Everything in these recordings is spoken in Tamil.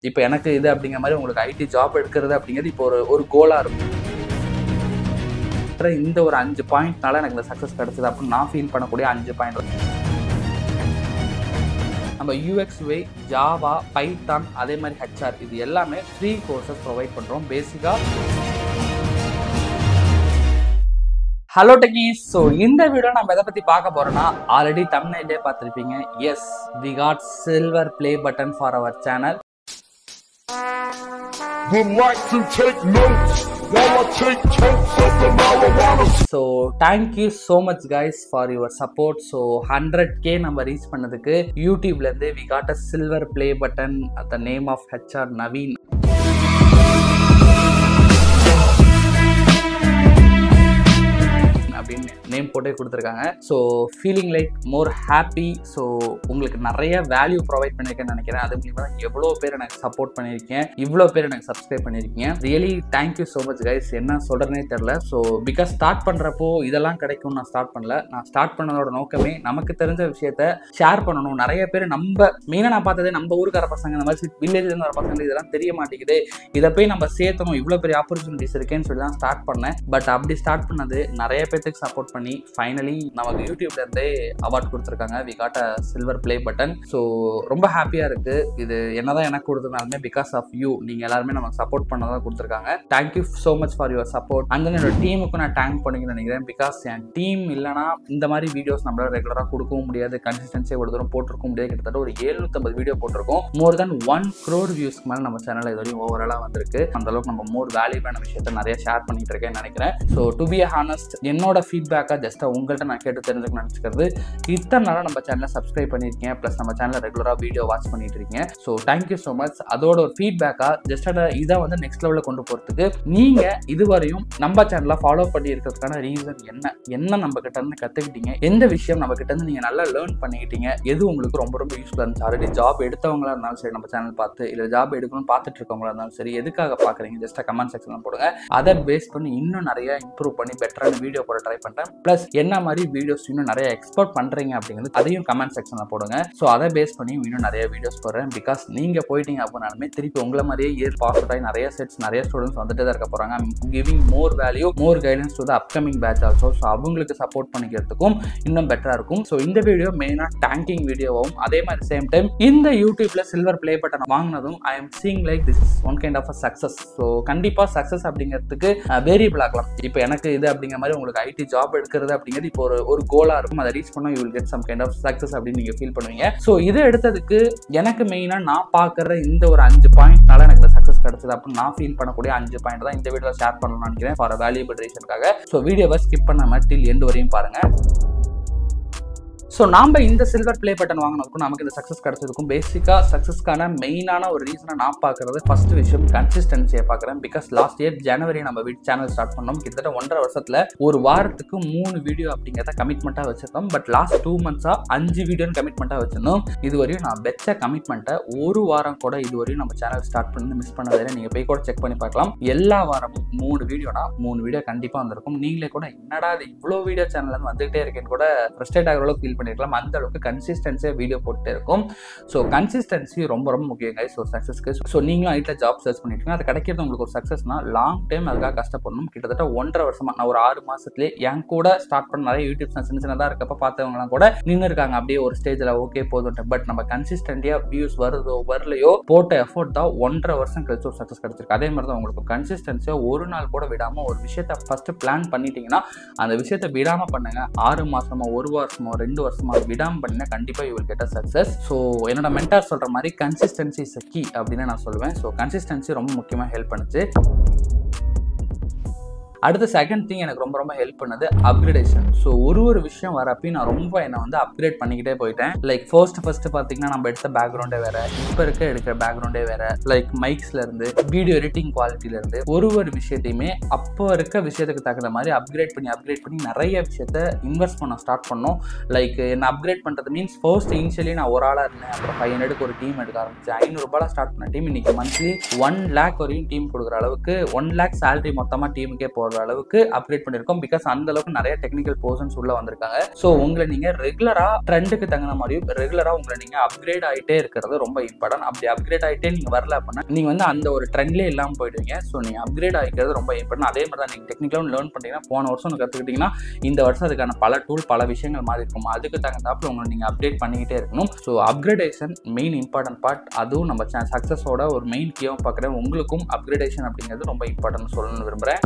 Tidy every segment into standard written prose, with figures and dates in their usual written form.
இப்போ எனக்கு இது அப்படிங்கிற மாதிரி உங்களுக்கு ஐடி ஜாப் எடுக்கிறது அப்படிங்கிறது இப்போ ஒரு கோலாக இருக்கும். இந்த ஒரு 5 பாயிண்ட்னால எனக்கு இந்த சக்ஸஸ் கிடைச்சது அப்படின்னு நான் ஃபீல் பண்ணக்கூடிய 5 பாயிண்ட். நம்ம UXY, ஜாவா, பைத்தான், அதே மாதிரி HR இது எல்லாமே ஃப்ரீ கோர்சஸ் ப்ரொவைட் பண்ணுறோம் பேசிக்காக. Hello techies. ஸோ இந்த வீடியோ நம்ம எதை பற்றி பார்க்க போகிறோன்னா, ஆல்ரெடி தம்ப்நெயிலே பார்த்துருப்பீங்க. Yes, we got silver play button for our channel. So thank you so much guys for your support. So 100k நம்ம ரீச் பண்ணதுக்கு யூடியூப்ல இருந்து we got a silver play button at the name of HR Naveen. அப்படின்னு நேம் போட்டே கொடுத்துருக்காங்க. So feeling like more happy. So உங்களுக்கு நிறைய வேல்யூ ப்ரொவைட் பண்ணியிருக்கேன்னு நினைக்கிறேன். அது மூலியமாக எவ்வளோ பேர் எனக்கு சப்போர்ட் பண்ணியிருக்கேன், இவ்வளோ பேர் எனக்கு சப்ஸ்கிரைப் பண்ணியிருக்கீங்க. Really thank you so much guys. என்ன சொல்கிறேனே தெரில. ஸோ பிகாஸ் ஸ்டார்ட் பண்ணுறப்போ இதெல்லாம் கிடைக்கும் நான் ஸ்டார்ட் பண்ணல. நான் ஸ்டார்ட் பண்ணதோட நோக்கமே நமக்கு தெரிஞ்ச விஷயத்த ஷேர் பண்ணணும். நிறைய பேர் நம்ம மெயினாக நான் பார்த்ததே நம்ம ஊருக்கார பசங்க, இந்த மாதிரி வில்லேஜ்லேருந்து வர பசங்க இதெல்லாம் தெரிய மாட்டேங்குது, இதை போய் நம்ம சேர்த்தணும், இவ்வளோ பெரிய ஆப்பர்ச்சுனிட்டிஸ் இருக்கேன்னு சொல்லி தான் ஸ்டார்ட் பண்ணேன். பட் அப்படி ஸ்டார்ட் பண்ணது நிறைய பேருக்கு சப்போர்ட் பண்ணி ஃபைனலி நமக்கு யூடியூப்ல இருந்தே அவார்ட் கொடுத்துருக்காங்க. We got a silver play button. So ரொம்ப ஹாப்பியா இருக்கு. இது என்னதான் எனக்கு கொடுத்ததுனாலுமே பிகாஸ் ஆஃப் யூ, நீங்க எல்லாருமே நமக்கு சப்போர்ட் பண்ணதான் கொடுத்துருக்காங்க. Thank you so much for your support. அந்த என்னோட டீமுக்கும் நான் தேங்க் பண்ணிக்கணும்னு நினைக்கிறேன். பிகாஸ் என் டீம் இல்லைனா இந்த மாதிரி வீடியோஸ் நம்மளால ரெகுலராக கொடுக்கவும் முடியாது, கன்சிஸ்டன்சியாக ஒரு தூரம் போட்டிருக்க முடியாது. கிட்டத்தட்ட ஒரு 750 வீடியோ போட்டிருக்கோம். மோர் தென் 1 crore வியூஸ்க்கு மேலே நம்ம சேனலில் இது வரையும் ஓவராலாக வந்திருக்கு. அந்த அளவுக்கு நம்ம மோர் வேல்யூவான விஷயத்த நிறைய ஷேர் பண்ணிட்டு இருக்கேன்னு நினைக்கிறேன். ஸோ டு பி ஹானஸ்ட், என்னோட ஃபீட்பேக்காக ஜஸ்ட்டாக உங்கள்கிட்ட நான் கேட்டு தெரிஞ்சுக்கணும்னு நினச்சிக்கிறது, இத்தனை நாளாக நம்ம சேனலை சப்ஸ்கிரைப் பண்ணியிருக்கேன், ப்ளஸ் நம்ம சேனலில் ரெகுலராக வீடியோ வாட்ச் பண்ணிட்டு இருக்கீங்க. So thank you so much. அதோட ஒரு ஃபீட்பேக்காக ஜஸ்ட்டாக இதை வந்து நெக்ஸ்ட் லெவலில் கொண்டு போகிறதுக்கு நீங்கள் இதுவரையும் நம்ம சேனலை ஃபாலோ பண்ணி இருக்கிறதுக்கான ரீசன் என்ன நம்ம கிட்ட இருந்து கற்றுக்கிட்டீங்க, எந்த விஷயம் நம்ம கிட்ட இருந்து நீங்கள் நல்லா லேர்ன் பண்ணிக்கிட்டீங்க, எது உங்களுக்கு ரொம்ப ரொம்ப யூஸ்ஃபுல்லாக இருந்துச்சு. ஆல்ரெடி ஜாப் எடுத்தவங்களா இருந்தாலும் சரி, நம்ம சேனல் பார்த்து இல்லை ஜாப் எடுக்கணும்னு பார்த்துட்டு இருக்கவங்களா இருந்தாலும் சரி, எதுக்காக பார்க்குறீங்க ஜஸ்ட்டாக கமெண்ட் செக்ஷனில் போடுங்க. அதை பேஸ் பண்ணி இன்னும் நிறைய இம்ப்ரூவ் பண்ணி பெட்டரான வீடியோ போட ட்ரை பண்ணுறேன். ப்ளஸ் என்ன மாதிரி வீடியோஸ் இன்னும் நிறைய எக்ஸ்போர்ட் பண்ணுறீங்க அப்படிங்கிறது அதையும் கமெண்ட் செக்ஷனில் போடுங்க. ஸோ அதை பேஸ் பண்ணி இன்னும் நிறைய வீடியோஸ் போடுறேன். பிகாஸ் நீங்கள் போயிட்டீங்க அப்படின்னாலுமே திருப்பி உங்களை மாதிரியே இயர் பாஸ் ஆகி நிறைய செட்ஸ் நிறைய ஸ்டூடெண்ட்ஸ் வந்துட்டு தான் இருக்க போகிறாங்க. Giving more value, more guidance to the upcoming batch also. So அவங்களுக்கு சப்போர்ட் பண்ணிக்கிறதுக்கும் இன்னும் பெட்டராக இருக்கும். ஸோ இந்த வீடியோ மெயினாக தேங்கிங் வீடியோவும், அதே மாதிரி சேம் டைம் இந்த யூடியூப்ல சில்வர் ப்ளே பட்டன் வாங்கினதும் I am seeing like this is one kind of a success. So கண்டிப்பாக சக்ஸஸ் அப்படிங்கிறதுக்கு வேரியபிள் ஆகலாம். இப்போ எனக்கு இது அப்படிங்கிற மாதிரி உங்களுக்கு ஐடி ஜாப் எடுக்கிறது அப்படிங்கிறது இப்போ ஒரு கோலாக இருக்கும். அதை ரீச் பண்ணால் you will get some kind of success அப்படின்னு நீங்கள் ஃபீல் பண்ணுவீங்க. ஸோ இதை எடுத்ததுக்கு எனக்கு மெயினாக நான் பார்க்குற இந்த ஒரு 5 பாயிண்ட்னால எனக்கு இந்த சக்ஸஸ் கிடைச்சது அப்படின்னு நான் ஃபீல் பண்ணக்கூடிய 5 பாயிண்ட் தான் இந்த வீடியோவில் ஷேர் பண்ணணும்னு நினைக்கிறேன் ஃபார் வேல்யூபிள் ரீசனுக்காக. ஸோ வீடியோவை ஸ்கிப் பண்ணாம டில் எண்ட் வரையும் பாருங்க. ஸோ நாம் இந்த சில்வர் ப்ளே பட்டன் வாங்கினதுக்கும் நமக்கு இந்த சக்ஸஸ் கிடைச்சதுக்கும் பேசிக்காக சக்ஸஸ்க்கான மெயினான ஒரு ரீசனை நான் பார்க்குறது ஃபர்ஸ்ட் விஷயம் கன்சிஸ்டன்சியை பார்க்குறேன். பிகாஸ் லாஸ்ட் இயர் ஜனவரி நம்ம சேனல் ஸ்டார்ட் பண்ணோம். கிட்டத்தட்ட 1.5 வருஷத்தில் ஒரு வாரத்துக்கு 3 வீடியோ அப்படிங்கிறத கமிட்மெண்ட்டாக வச்சிருக்கோம். பட் லாஸ்ட் 2 மந்த்ஸாக 5 வீடியோன்னு கமிட்மெண்ட்டாக வச்சிருந்தோம். இதுவரையும் நான் வச்ச கமிட்மெண்ட்டை ஒரு வாரம் கூட இதுவரையும் நம்ம சேனல் ஸ்டார்ட் பண்ணி மிஸ் பண்ணதில்லை. நீங்கள் போய் கூட செக் பண்ணி பார்க்கலாம். எல்லா வாரமும் 3 வீடியோனா 3 வீடியோ கண்டிப்பாக வந்திருக்கும். நீங்களே கூட என்னடா அது இவ்வளோ வீடியோ சேனல் வந்துகிட்டே இருக்கேன்னு கூட ஃப்ரஸ்ட்ரேட் ஆகிற அளவுக்கு ஃபீல் பண்ணிருக்கலாம். அந்த அளவுக்கு கன்சிஸ்டன்சியா வீடியோ போட்டுட்டே இருக்கும். ஸோ கன்சிஸ்டன்சி ரொம்ப ரொம்ப முக்கியம் கைஸ் ஒரு சக்ஸஸ்க்கு. ஸோ நீங்களும் ஐட்டில் ஜாப் சர்ச் பண்ணிட்டு இருக்கீங்க, அது கிடைக்கிறது உங்களுக்கு ஒரு சக்ஸஸ்னா லாங் டைம் அதுக்காக கஷ்டப்படணும். கிட்டத்தட்ட 1.5 வருஷமா நான் ஒரு 6 மாசத்துலேயே என் கூட ஸ்டார்ட் பண்ண நிறைய யூடியூப் சின்ன சின்னதாக இருக்கப்ப பார்த்தவங்களாம் கூட நின்று இருக்காங்க அப்படியே ஒரு ஸ்டேஜில் ஓகே போதும். பட் நம்ம கன்சிஸ்டன்டியா வியூஸ் வருதோ வரலையோ போட்ட எஃபோர்ட் தான் 1.5 வருஷம் கழிச்சு ஒரு சக்ஸஸ் கிடைச்சிருக்கு. அதே மாதிரி தான் உங்களுக்கு கன்சிஸ்டன்சியா ஒரு நாள் கூட விடாம ஒரு விஷயத்த ஃபர்ஸ்ட் பிளான் பண்ணிட்டீங்கன்னா அந்த விஷயத்தை விடாம பண்ணுங்க. 6 மாசமா 1 வருஷமா 2 வருஷமா விடாம பண்ணினா கண்டிப்பா you will get a success. So என்னோட மென்டார் சொல்ற மாதிரி கன்சிஸ்டன்சி இஸ் கீ அப்படின்னு நான் சொல்லுவேன். ஸோ கன்சிஸ்டன்சி ரொம்ப முக்கியமாக ஹெல்ப் பண்ணுச்சு. அடுத்த செகண்ட் திங் எனக்கு ரொம்ப ரொம்ப ஹெல்ப் பண்ணது அப்கிரேடேஷன். ஸோ ஒரு விஷயம் வரப்போ நான் ரொம்ப என்னை வந்து அப்கிரேட் பண்ணிக்கிட்டே போயிட்டேன். லைக் ஃபர்ஸ்ட் பார்த்தீங்கன்னா நம்ம எடுத்த பேக்ரவுண்டே வேற, இப்போ எடுக்கிற பேக்ரவுண்டே வேற. லைக் மைக்ஸ்ல இருந்து வீடியோ எடிட்டிங் குவாலிட்டியில இருந்து ஒரு விஷயத்தையுமே அப்போ இருக்க விஷயத்துக்கு தகுந்த மாதிரி அப்கிரேட் பண்ணி நிறைய விஷயத்த இன்வெஸ்ட் பண்ண ஸ்டார்ட் பண்ணோம். லைக் என்ன அப்கிரேட் பண்ணுறது மீன்ஸ் ஃபர்ஸ்ட் இனிஷியலி நான் ஒரு ஆளாக இருந்தேன். அப்புறம் 500க்கு ஒரு டீம் எடுக்க ஆரம்பிச்சேன். 500 ரூபாய் ஸ்டார்ட் பண்ண டீம் இன்னைக்கு மந்த்லி 1 lakh வரையும் டீம் கொடுக்குற அளவுக்கு 1 lakh சேலரி மொத்தமாக டீமுக்கே போகிற சொல்ற அளவுக்கு அப்கிரேட் பண்ணிருக்கோம். பிகாஸ் அந்த அளவுக்கு நிறைய டெக்னிக்கல் பர்சன்ஸ் உள்ள வந்திருக்காங்க. ஸோ உங்களை நீங்க ரெகுலரா ட்ரெண்டுக்கு தகுந்த மாதிரியும் ரெகுலரா உங்களை நீங்க அப்கிரேட் ஆகிட்டே இருக்கிறது ரொம்ப இம்பார்ட்டன்ட். அப்படி அப்கிரேட் ஆகிட்டே நீங்க வரல அப்படின்னா நீங்க வந்து அந்த ஒரு ட்ரெண்ட்லேயே இல்லாமல் போயிடுவீங்க. ஸோ நீங்க அப்கிரேட் ஆகிக்கிறது ரொம்ப இம்பார்ட்டன்ட். அதே மாதிரி தான் நீங்க டெக்னிக்கலாக லேர்ன் பண்ணீங்கன்னா போன வருஷம் கற்றுக்கிட்டீங்கன்னா இந்த வருஷம் அதுக்கான பல டூல் பல விஷயங்கள் மாதிரி இருக்கும். அதுக்கு தகுந்தாப்புல உங்களை நீங்கள் அப்டேட் பண்ணிக்கிட்டே இருக்கணும். So upgradation main important part. அதுவும் நம்ம சக்ஸஸோட ஒரு மெயின் கீயாக பார்க்குறேன். உங்களுக்கும் அப்கிரேடேஷன் அப்படிங்கிறது ரொம்ப இம்பார்ட்டன்ட் சொல்லணும்னு விரும்புகிறேன்.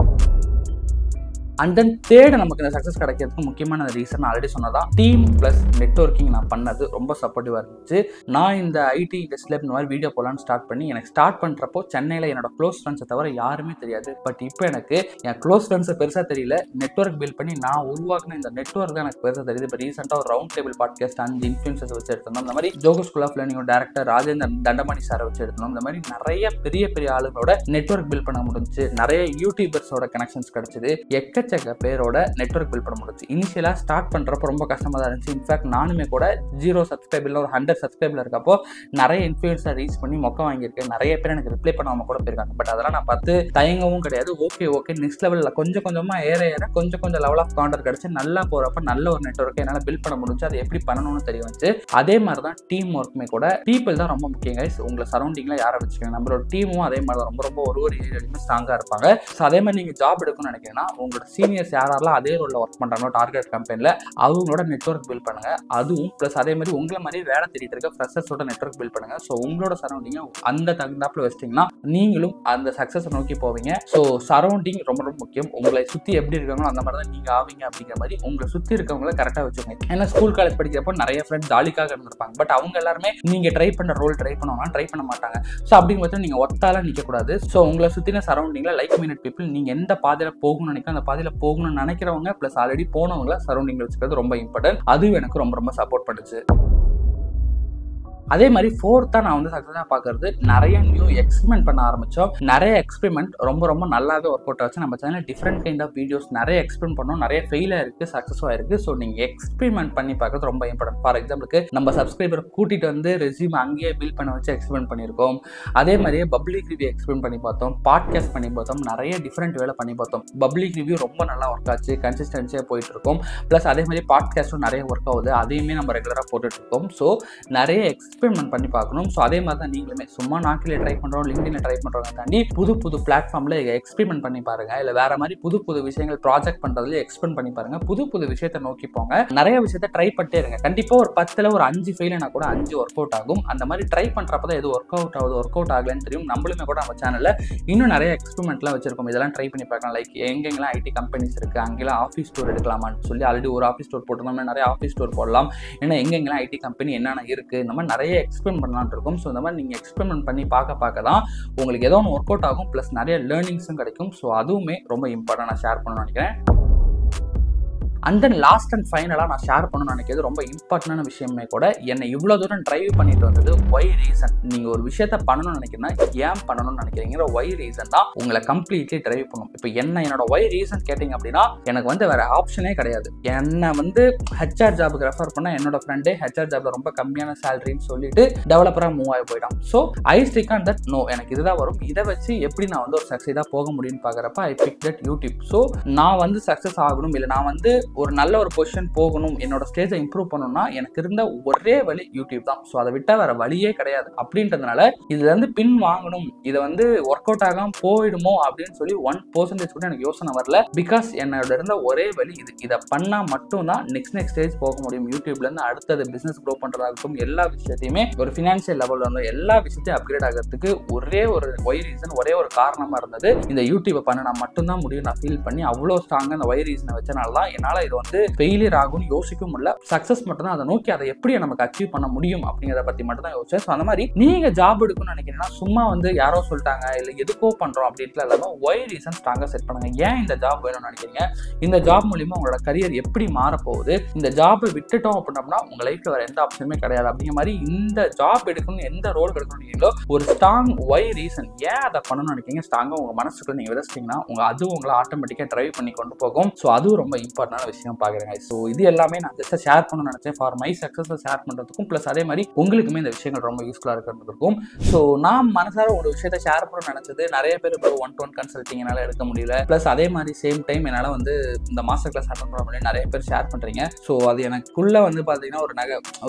அண்ட் தென் தேர்ட் நமக்கு இந்த சக்ஸஸ் கிடைக்கிறதுக்கு முக்கியமான ரீசன் ஆல்ரெடி சொன்னதான் டீம் ப்ளஸ் நெட்வொர்க்கிங் நான் பண்ணது ரொம்ப சப்போர்ட்டிவாக இருந்துச்சு. நான் இந்த ஐடி இண்டஸ்ட்ரியில் இந்த மாதிரி வீடியோ போகலான்னு ஸ்டார்ட் பண்ணி எனக்கு ஸ்டார்ட் பண்ணுறப்போ சென்னையில் என்னோட க்ளோஸ் ஃப்ரெண்ட்ஸை தவிர யாருமே தெரியாது. பட் இப்போ எனக்கு என் க்ளோஸ் ஃப்ரெண்ட்ஸை பெருசாக தெரியல, நெட்வொர்க் பில்ட் பண்ணி நான் உருவாக்குன இந்த நெட்வொர்க் தான் எனக்கு பெருசாக தெரியுது. இப்போ ரீசெண்டாக ஒரு ரவுண்ட் டேபிள் பாட்காஸ்ட் 5 இன்ஃப்ளூயன்சர்ஸ் வச்சு எடுத்தோம். இந்த மாதிரி Zoho school of learning director Rajendran Thandamani சாரை வச்சு எடுத்தோம். இந்த மாதிரி நிறைய பெரிய பெரிய ஆளுங்களோட நெட்வொர்க் பில்ட் பண்ண முடிஞ்சு, நிறைய யூடியூபர்ஸோட கனெக்ஷன்ஸ் கிடைச்சது, எக்கச்சக்க பேரோட நெட்வொர்க் பில்ட் பண்ண முடிஞ்சு. இனிஷியலாக ஸ்டார்ட் பண்ணுறப்போ ரொம்ப கஷ்டமாக தான் இருந்துச்சு. இன்ஃபேக்ட் நானுமே கூட 0 சப்ஸ்கிரைபில் ஒரு 100 சப்ஸ்கிரைபில் இருக்கப்போ நிறைய இன்ஃப்ளூயன்ஸை ரீச் பண்ணி மொக்க வாங்கியிருக்கேன். நிறைய பேர் எனக்கு ரிப்ளை பண்ணாமல் கூட போயிருக்காங்க. பட் அதெல்லாம் நான் பார்த்து தயங்கவும் கிடையாது. ஓகே நெக்ஸ்ட் லெவலில் கொஞ்சம் கொஞ்சமாக ஏற கொஞ்சம் லெவல் ஆஃப் கான்டர் கிடச்சி நல்லா போகிறப்ப நல்ல ஒரு நெட்வொர்க்கை என்னால் பில்ட் பண்ண முடிஞ்சு. அது எப்படி பண்ணணும்னு தெரிய வந்துச்சு. அதே மாதிரி தான் டீம் ஒர்க்குமே கூட பீப்புள் தான் ரொம்ப முக்கியம் கைஸ். உங்களை சரௌண்டிங்கில் யாரை வச்சுக்கோங்க. நம்மளோட டீமும் அதே மாதிரி தான் ரொம்ப ஒரு ஏரியாலுமே ஸ்ட்ராங்காக இருப்பாங்க. ஸோ அதே மாதிரி நீங்கள் ஜாப் எடுக்கணும்னு நினைக்கிறீங்கன்னா உங்களோட சீனியர்ஸ் யாரெல்லாம் அதே ரோலில் ஒர்க் பண்ணுறாங்களோ டார்கெட் கம்பெனியில் அவங்களோட நெட்வொர்க் பில்ட் பண்ணுங்க. அதுவும் ப்ளஸ் அதே மாதிரி உங்களை மாதிரி வேலை தேடிட்டு இருக்க ஃப்ரெஷர்ஸோட நெட்வொர்க் பில்ட் பண்ணுங்க. ஸோ உங்களோட சரௌண்டிங்கை அந்த தகுந்தாப்புல வச்சிட்டிங்கன்னா நீங்களும் அந்த சக்ஸஸை நோக்கி போவீங்க. ஸோ சரௌண்டிங் ரொம்ப முக்கியம். உங்களை சுற்றி எப்படி இருக்காங்களோ அந்த மாதிரி தான் நீங்கள் ஆவீங்க. அப்படிங்கிற மாதிரி உங்களை சுற்றி இருக்கவங்களை கரெக்டாக வச்சுக்கோங்க. ஏன்னா ஸ்கூல் காலேஜ் படிக்கிறப்போ நிறைய ஃப்ரெண்ட்ஸ் ஜாலிக்காக இருந்திருப்பாங்க. பட் அவங்க எல்லாருமே நீங்கள் ட்ரை பண்ணுற ரோல் ட்ரை பண்ணுவாங்கன்னா ட்ரை பண்ண மாட்டாங்க. ஸோ அப்படிங்கிறது நீங்கள் ஒத்தால நிற்கக்கூடாது. ஸோ உங்களை சுற்றின சரௌண்டிங்கில் லைக் மைண்டட் பீப்புள் நீங்கள் எந்த பாதையில் போகணும்னு நினைக்க அந்த பாதையில் போகணும்னு நினைக்கிறவங்க ப்ளஸ் ஆல்ரெடி போனவங்கள சரௌண்டிங்ல வச்சுக்கிறது ரொம்ப இம்பார்ட்டன்ட். அது எனக்கு ரொம்ப சப்போர்ட் பண்ணுச்சு. அதே மாதிரி ஃபோர்த்தாக நான் வந்து சக்ஸஸாக பார்க்கறது நிறைய நியூ எக்ஸ்பெரிமெண்ட் பண்ண ஆரம்பித்தோம். நிறைய எக்ஸ்பெரிமெண்ட் ரொம்ப நல்லாவே ஒர்க் அவுட் ஆச்சு. நம்ம channel different kind of videos நிறைய எக்ஸ்பெரிமெண்ட் பண்ணோம். நிறைய ஃபெயிலாக இருக்குது, சக்ஸஸாக இருக்குது. ஸோ நீங்கள் எக்ஸ்பெரிமெண்ட் பண்ணி பார்க்கறது ரொம்ப இம்பார்ட்டன்ட். ஃபார் எக்ஸாம்பிளுக்கு நம்ம சப்ஸ்கிரைபர் கூட்டிகிட்டு வந்து ரெஸ்யூம் அங்கேயே பில்ட் பண்ண வச்சு எக்ஸ்பெரிமெண்ட் பண்ணியிருக்கோம். அதே மாதிரியே பப்ளிக் ரிவ்யூ எக்ஸ்பெரிமெண்ட் பண்ணி பார்த்தோம், பாட்காஸ்ட் பண்ணி பார்த்தோம், நிறைய டிஃப்ரெண்ட் வேலை பண்ணி பார்த்தோம். பப்ளிக் ரிவ்யூ ரொம்ப நல்லா ஒர்க் ஆச்சு, கன்சிஸ்டன்சியாக போயிட்டு இருக்கும். ப்ளஸ் அதே மாதிரி பாட்காஸ்ட்டும் நிறைய ஒர்க் ஆகுது, அதையுமே நம்ம ரெகுலராக போட்டுட்டு இருக்கோம். ஸோ நிறைய எக்ஸ்பெரிமெண்ட் பண்ணி பார்க்கணும். ஸோ அதே மாதிரி தான் நீங்களுமே சும்மா நாக்கில் ட்ரை பண்ணுறோம், லிங்க்டின்ல ட்ரை பண்ணுறவங்க தாண்டி புது பிளாட்ஃபார்மில் எக்ஸ்பெரிமெண்ட் பண்ணி பாருங்க. இல்லை வேற மாதிரி புது விஷயங்கள் ப்ராஜெக்ட் பண்ணுறதுல எக்ஸ்பெரிமெண்ட் பண்ணி பாருங்க. புது விஷயத்தை நோக்கி போங்க. நிறைய விஷயத்த ட்ரை பண்ணிட்டே இருங்க. கண்டிப்பாக ஒரு 10ல் ஒரு 5 ஃபெயில்னா கூட 5 ஒர்க் அவுட் ஆகும். அந்த மாதிரி ட்ரை பண்ணுறப்ப தான் எது ஒர்க் அவுட் ஆகுது ஒர்க் அவுட் ஆகலன்னு தெரியும். நம்மளுமே கூட நம்ம சேனலில் இன்னும் நிறைய எக்ஸ்பெரிமெண்ட்லாம் வச்சிருக்கோம். இதெல்லாம் ட்ரை பண்ணி பார்க்கலாம். லைக் எங்கெங்கெல்லாம் ஐடி கம்பெனிஸ் இருக்குது அங்கெல்லாம் ஆஃபீஸ் ஸ்டோர் எடுக்கலாமான்னு சொல்லி ஆல்ரெடி ஒரு ஆஃபீஸ் ஸ்டோர் போட்டிருந்தோம். நிறைய ஆஃபீஸ் ஸ்டோர் போடலாம். ஏன்னா எங்கெங்கெல்லாம் ஐடி கம்பெனி என்னென்ன இருக்குது இந்த மாதிரி நிறைய எக்ஸ்பெரிமெண்ட் பண்ணலான்னு இருக்கும். ஸோ இந்த மாதிரி நீங்கள் எக்ஸ்பெரிமெண்ட் பண்ணி பார்க்க தான் உங்களுக்கு ஏதோ ஒன்று ஒர்க் அவுட் ஆகும். ப்ளஸ் நிறைய லேர்னிங்ஸும் கிடைக்கும். ஸோ அதுவுமே ரொம்ப இம்பார்ட்டன்ட் நான் ஷேர் பண்ணணும்னு நினைக்கிறேன். அண்ட் தென் லாஸ்ட் அண்ட் ஃபைனலாக நான் ஷேர் பண்ணணும்னு நினைக்கிறது ரொம்ப இம்பார்ட்டன்டான விஷயமே கூட என்னை இவ்வளோ தூரம் ட்ரைவ் பண்ணிட்டு வந்தது ஒய் ரீசன். நீங்கள் ஒரு விஷயத்த பண்ணணும்னு நினைக்கிறீங்கன்னா ஏன் பண்ணணும்னு நினைக்கிறீங்கிற ஒய் ரீசன் தான் உங்களை கம்ப்ளீட்லி ட்ரைவ் பண்ணும். இப்போ என்னோட ஒய் ரீசன் கேட்டிங்க அப்படின்னா எனக்கு வந்து வேறு ஆப்ஷனே கிடையாது. என்னை வந்து ஹெச்ஆர் ஜாபுக்கு ரெஃபர் பண்ணால் என்னோட ஃப்ரெண்டே ஹெச்ஆர் ஜாபில் ரொம்ப கம்மியான சேலரின்னு சொல்லிட்டு டெவலப்பராக மூவ் ஆகி போயிட்டான். So I stick on that no எனக்கு இதுதான் வரும், இதை வச்சு எப்படி நான் வந்து ஒரு சக்ஸஸாக போக முடியும்னு பார்க்குறப்ப ஐ பிக் தட் யூடியூப். ஸோ நான் வந்து சக்ஸஸ் ஆகணும், இல்லை நான் வந்து ஒரு நல்ல ஒரு பொசிஷன் போகணும், என்னோட ஸ்டேஜை இம்ப்ரூவ் பண்ணணும்னா எனக்கு இருந்த ஒரே வழி யூடியூப் தான். ஸோ அதை விட்டால் வேற வழியே கிடையாது. அப்படின்றதுனால இதுல இருந்து பின் வாங்கணும், இதை வந்து ஒர்க் அவுட் ஆகாம போயிடுமோ அப்படின்னு சொல்லி 1% கூட எனக்கு யோசனை வரல. பிகாஸ் என்னோட இருந்த ஒரே வழி இது. இதை பண்ணா மட்டும்தான் நெக்ஸ்ட் ஸ்டேஜ் போக முடியும். யூடியூப்ல இருந்து அடுத்தது பிசினஸ் க்ரோ பண்றதாகட்டும் எல்லா விஷயத்தையுமே ஒரு ஃபினான்ஷியல் லெவல்ல வந்து எல்லா விஷயத்தையும் அப்கிரேட் ஆகிறதுக்கு ஒரே ஒரு ஒய் ரீசன், ஒரே ஒரு காரணமா இருந்தது. இந்த யூடியூப்பை பண்ண மட்டும்தான் முடியும் நான் ஃபீல் பண்ணி அவ்வளோ ஸ்ட்ராங்கா அந்த ஒய் ரீசனை வச்சனால தான் என்னால் இது வந்து ஃபெயிலியர் ஆகும்னு யோசிக்கவும் இல்லை. சக்ஸஸ் மட்டும் தான் அதை நோக்கி அதை எப்படி நமக்கு அச்சீவ் பண்ண முடியும் அப்படிங்கிறத பற்றி மட்டும் தான் யோசிச்சேன். ஸோ அந்த மாதிரி நீங்கள் ஜாப் எடுக்கணும்னு நினைக்கிறீங்கன்னா சும்மா வந்து யாரோ சொல்லிட்டாங்க இல்லை எதுக்கோ பண்ணுறோம் அப்படின்ட்டு இல்லாமல் ஒய் ரீசன் ஸ்ட்ராங்காக செட் பண்ணுங்க. ஏன் இந்த ஜாப் வேணும்னு நினைக்கிறீங்க, இந்த ஜாப் மூலியமா உங்களோட கரியர் எப்படி மாறப்போகுது, இந்த ஜாப்பை விட்டுட்டோம் அப்படின்னோம்னா உங்கள் லைஃப்பில் வேறு எந்த ஆப்ஷனுமே கிடையாது. அப்படிங்கிற மாதிரி இந்த ஜாப் எடுக்கணும் எந்த ரோல் எடுக்கணும்னு நினைக்கிறீங்களோ ஒரு ஸ்ட்ராங் ஒய் ரீசன் ஏன் அதை பண்ணணும்னு நினைக்கிறீங்க ஸ்ட்ராங்காக உங்கள் மனசுக்குள்ள நீங்கள் விதைச்சிட்டிங்கன்னா அது உங்களை ஆட்டோமேட்டிக்காக ட்ரைவ் பண்ணி கொண்டு போகும். ஸோ அதுவும் ரொம்ப இம்பார்ட்டன்டான விஷயம் பார்க்குறேங்க. ஸோ இது எல்லாமே நான் ஜஸ்ட் ஷேர் பண்ண நினச்சேன் ஃபார் மை சக்ஸஸை ஷேர் பண்ணுறதுக்கும், ப்ளஸ் அதே மாதிரி உங்களுக்குமே இந்த விஷயங்கள் ரொம்ப யூஸ்ஃபுல்லாக இருக்கிறதுக்கும். ஸோ நான் மனசார ஒரு விஷயத்தை ஷேர் பண்ண நினச்சது, நிறைய பேர் இப்போ 1-to-1 கன்சல்ட்டிங் என்னால் எடுக்க முடியல, ப்ளஸ் அதே மாதிரி சேம் டைம் என்னால் வந்து இந்த மாஸ்டர் கிளாஸ் அட்டன் பண்ண முடியல, நிறைய பேர் ஷேர் பண்ணுறீங்க. ஸோ அது எனக்குள்ளே வந்து பார்த்தீங்கன்னா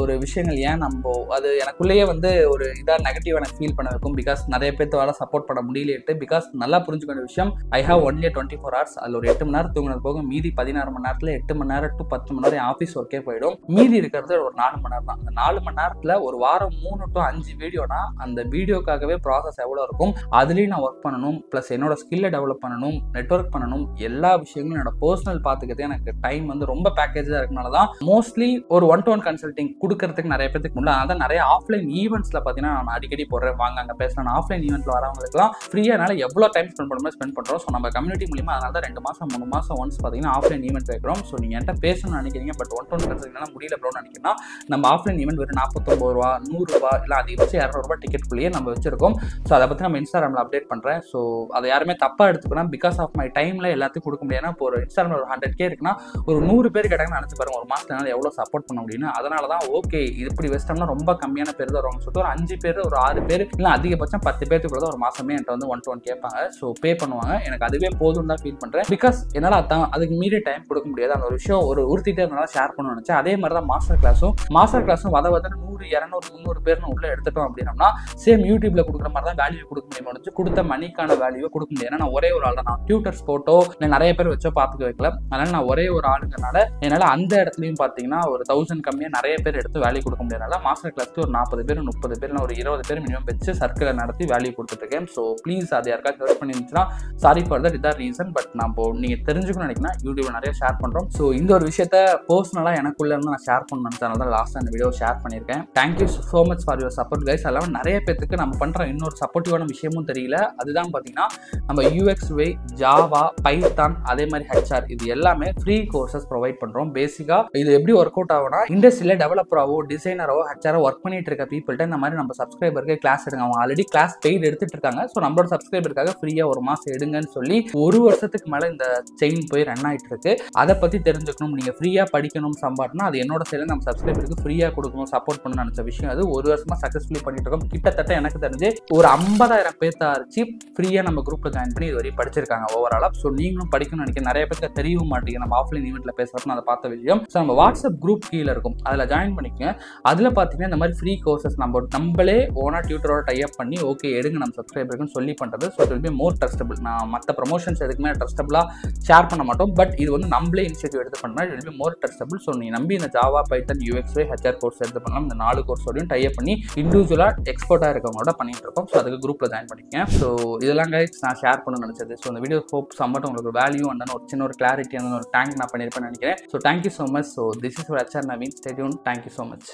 ஒரு விஷயங்கள் ஏன் நம்ம அது எனக்குள்ளேயே வந்து ஒரு இதாக நெகட்டிவ் எனக்கு ஃபீல் பண்ண வைக்கும். பிகாஸ் நிறைய பேர்த்தால சப்போர்ட் பண்ண முடியலேட்டு. பிகாஸ் நல்லா புரிஞ்சுக்கிற விஷயம், ஐ ஹவ் ஒன்லி 24 hours. அதில் ஒரு 8 மணி நேரம் தூங்கினது போக மீதி 16 மணி நேரத்தில் 8 மணி நேரம் to 10 மணி நேரம் ஆஃபீஸ் ஒர்க்கே போயிடும். மீதி இருக்கிறது ஒரு 4 மணி நேரம் தான். அந்த 4 மணி நேரத்தில் ஒரு வாரம் 3 to 5 வீடியோனா அந்த வீடியோக்காகவே ப்ராசஸ் எவ்வளோ இருக்கும், அதுலேயும் நான் ஒர்க் பண்ணணும், ப்ளஸ் என்னோட ஸ்கில்லை டெவலப் பண்ணணும், நெட்வொர்க் பண்ணணும், எல்லா விஷயங்களும் என்னோட பர்சனல் பார்த்துக்கிறதே எனக்கு டைம் வந்து ரொம்ப பேக்கேஜாக இருக்கனால தான் மோஸ்ட்லி ஒரு 1-to-1 கன்சல்ட்டிங் கொடுக்கறதுக்கு நிறைய பேருக்கு முடியல. அதான் நிறைய ஆஃப்லைன் ஈவெண்ட்ஸில் பார்த்தீங்கன்னா நான் அடிக்கடி போடுறேன், வாங்க அங்கே பேசலாம். ஆஃப்லைன் ஈவெண்ட்டில் வரவங்களுக்குலாம் ஃப்ரீயானால எவ்வளோ டைம் ஸ்பெண்ட் பண்ணுறோம் ஸ்பெண்ட் பண்ணுறோம். ஸோ நம்ம கம்யூனிட்டி மூலியமாக அதனால தான் 2 மாதம் 3 மாதம் ஒன்ஸ் பார்த்தீங்கன்னா ஆஃப்லைன் ஈவெண்ட் வைக்கிறோம். ஸோ நீங்கள் என்கிட்ட பேசணும்னு நினைக்கிறீங்க, பட் 1-to-1 கன்சல்ட்டிங்லாம் முடியல ப்ரோன்னு நினைக்கிறீங்கன்னா, நம்ம ஆஃப்லைன் ஈவெண்ட் வெறும் 49 ரூபா, 100 ரூபா, இல்லை அதிகபட்சம் 200 ரூபா டிக்கெட்குள்ளேயே நம்ம வச்சிருக்கோம். ஸோ அதை பற்றி நம்ம இன்ஸ்டாகிராமில் அப்டேட் பண்ணுறேன். ஸோ அதை யாருமே தப்பாக எடுத்துக்கலாம். பிகாஸ் ஆஃப் மை டைமில் எல்லாத்தையும் கொடுக்க முடியாது. இப்போ ஒரு இன்ஸ்டாகிராமில் ஒரு 100K இருக்குன்னா ஒரு 100 பேர் கேட்டாங்கன்னு நினச்சி பாருங்க, ஒரு மாதத்தினால எவ்வளோ சப்போர்ட் பண்ண முடியும்னு. அதனால தான் ஓகே இப்படி வச்சிட்டோம்னா ரொம்ப கம்மியான பேர் தான் வருவாங்க சொல்லிட்டு ஒரு 5 பேர், ஒரு 6 பேர், இல்லை அதிகபட்சம் 10 பேருக்கு தான் ஒரு மாதமே என்கிட்ட வந்து 1-to-1 கேட்பாங்க. ஸோ பே பண்ணுவாங்க. எனக்கு அதுவே போதும் தான் ஃபீல் பண்ணுறேன். பிகாஸ் என்னால் அதான் அதுக்கு மீறி டைம் கொடுக்க முடியாது. அந்த ஒரு விஷயம் உறுத்திட்டே இருந்தால ஷேர் பண்ணணும்னு நினச்சேன். அதே மாதிரி தான் மாஸ்டர் கிளாஸும் வத 100, 200, 300 பேர்னு உள்ளே எடுத்துட்டோம் அப்படின்னா சேம் யூடியூப்ல கொடுக்குற மாதிரி தான் வேல்யூ கொடுக்க முடியும். கொடுத்த மணிக்கான வேல்யூவை கொடுக்க முடியாது. ஏன்னா நான் ஒரே ஒரு ஆள் தான். நான் டியூட்டர்ஸ் போட்டோ இல்லை நிறைய பேர் வச்சோ பார்த்துக்க வைக்கல. அதனால நான் ஒரே ஒரு ஆளுங்கனால என்னால் அந்த இடத்துலையும் பார்த்தீங்கன்னா ஒரு 1000 கம்மியாக நிறைய பேர் எடுத்து வேல்யூ கொடுக்க முடியாதனால மாஸ்டர் கிளாஸ்க்கு ஒரு 40 பேர் 30 பேர் ஒரு 20 பேர் மினிமம் வச்சு சர்க்கிளை நடத்தி வேல்யூ கொடுத்துட்ருக்கேன். ஸோ ப்ளீஸ் அது யாருக்காச்சும் ஹெல்ப் பண்ணிருந்துச்சுன்னா சாரி ஃபார் தட், இதான் ரீசன். பட் நான் நீங்கள் தெரிஞ்சுக்கணும்னு நினைக்கிறேன், யூடியூப்ல நிறைய ஷேர் பண்ணுறோம். ஸோ இந்த ஒரு விஷயத்த பர்சனலாக எனக்குள்ள இருந்து நான் ஷேர் பண்ண நினச்சனால தான் லாஸ்ட் அந்த வீடியோ ஷேர் பண்ணியிருக்கேன். Thank you so much for your support guys. அதெல்லாம் நிறைய பேருக்கு நம்ம பண்ணுற இன்னொரு சப்போர்ட்டிவான விஷயமும் தெரியல. அதுதான் பார்த்தீங்கன்னா நம்ம UXY, ஜாவா, பைத்தான், அதே மாதிரி HR இது எல்லாமே ஃப்ரீ கோர்சஸ் ப்ரொவைட் பண்ணுறோம். பேசிக்காக இது எப்படி ஒர்க் அவுட் ஆகும்னா, இண்டஸ்ட்ரியில் டெவலப்பராகவோ டிசைனராகவோ HR ஒர்க் பண்ணிட்டு இருக்க பீப்புள்கிட்ட இந்த மாதிரி நம்ம சப்ஸ்கிரைபருக்கு கிளாஸ் எடுங்க. அவங்க ஆல்ரெடி கிளாஸ் பெய்டு எடுத்துட்டு இருக்காங்க. ஸோ நம்மளோட சப்ஸ்கிரைபருக்காக ஃப்ரீயாக ஒரு மாதம் எடுங்கன்னு சொல்லி 1 வருஷத்துக்கு மேலே இந்த செயின் போய் ரன் ஆகிட்டு இருக்கு. அதை பற்றி தெரிஞ்சுக்கணும், நீங்கள் ஃப்ரீயாக படிக்கணும் சம்பாட்னா அது என்னோட சைடில் நம்ம சப்ஸ்கிரைபருக்கு ஃப்ரீயாக கொடுக்கணும், சப்போர்ட் பண்ணணும்னு நினச்ச விஷயம். அது 1 வருஷமாக சக்ஸஸ்ஃபுல்லி பண்ணிட்டு இருக்கோம். கிட்டத்தட்ட எனக்கு தெரிஞ்சு ஒரு 50,000 பேர்த்த அரிச்சு ஃப்ரீயாக நம்ம குரூப்பில் ஜாயின் பண்ணி இது வரையும் படிச்சிருக்காங்க ஓவராலாக. ஸோ நீங்களும் படிக்கணும்னு நினைக்கிறேன். நிறைய பேருக்கு தெரியவும் மாட்டேங்குது நம்ம ஆஃப்லைன் ஈவெண்ட்டில் பேசுகிறப்ப அதை பார்த்த விஷயம். ஸோ நம்ம வாட்ஸ்அப் குரூப் கீழே இருக்கும், அதில் ஜாயின் பண்ணிக்கங்க. அதில் பார்த்தீங்கன்னா இந்த மாதிரி ஃப்ரீ கோர்சஸ் நம்மளே ஓனாக டியூட்டரோட டைப் பண்ணி ஓகே எடுங்க நம்ம சப்ஸ்கிரைபருக்குன்னு சொல்லி பண்ணுறது. So it will be more trustable. நான் மற்ற ப்ரொமோஷன்ஸ் எதுக்குமே ட்ரஸ்டபிளாக ஷேர் பண்ண மாட்டோம். பட் இது வந்து நம்மளே இனிஷியேட்டிவ் எடுத்து பண்ணால் it will be more trustable. So நீ நம்பி இந்த ஜாவா, பைத்தன், UXY, HR கோர்ஸ் எடுத்து பண்ணலாம். இந்த 4 கோர்ஸோடையும் டைப் பண்ணி இண்டிவிஜுவலாக எக்ஸ்பர்ட்டாக இருக்கவங்களோட பண்ணிட்டு இருக்கோம். ஸோ அதுக்கு குரூப்பில் ஜாயின் பண்ணிக்கேன். ஸோ இதெல்லாம் கைஸ் நான் ஷேர் பண்ண நினச்சது. ஸோ இந்த வீடியோ ஹோப் சம்மட் உங்களுக்கு வேல்யூ அண்ட் ஒரு சின்ன ஒரு கிளாரிட்டி அந்த ஒரு டேங்க் நான் பண்ணியிருப்பேன்னு நினைக்கிறேன். So thank you so much. So this is HR Naveen. Stay tune. Thank you so much.